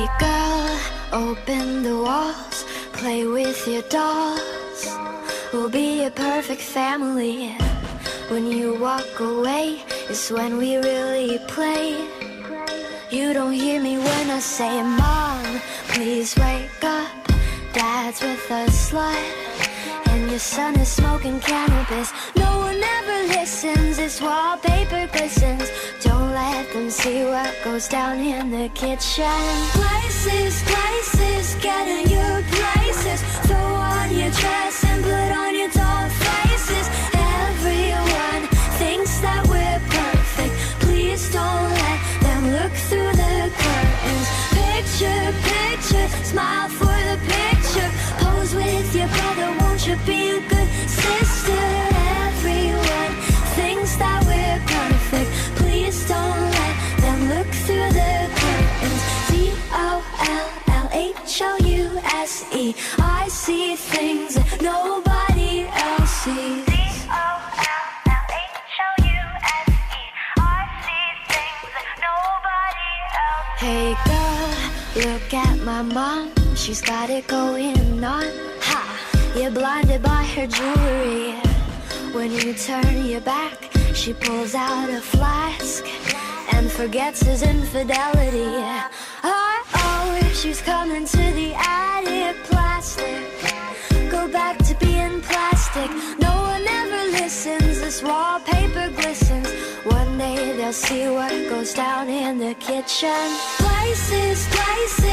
Hey girl, open the walls, play with your dolls. We'll be a perfect family. When you walk away, it's when we really play. You don't hear me when I say, Mom, please wake up. Dad's with a slut, and your son is smoking cannabis. No one ever listens, this wallpaper glistens. Don't let them see what goes down in the kitchen. Places, places, get in your places. Throw on your dress and put on your doll faces. Everyone thinks that we're perfect. Please don't let them look through the curtains. Picture, picture, smile for the picture. Pose with your brother, won't you be a good sister? Everyone thinks that we're perfect. Please don't let them look through the curtains. DOLLHOUSE. I see things that nobody else sees. Hey girl, look at my mom, she's got it going on. Ha! You're blinded by her jewelry. When you turn your back, she pulls out a flask and forgets his infidelity. Oh, she's coming to the attic. Plastic, go back to being plastic. No one ever listens, this wallpaper glistens. One day they'll see what goes down in the kitchen. Places, places.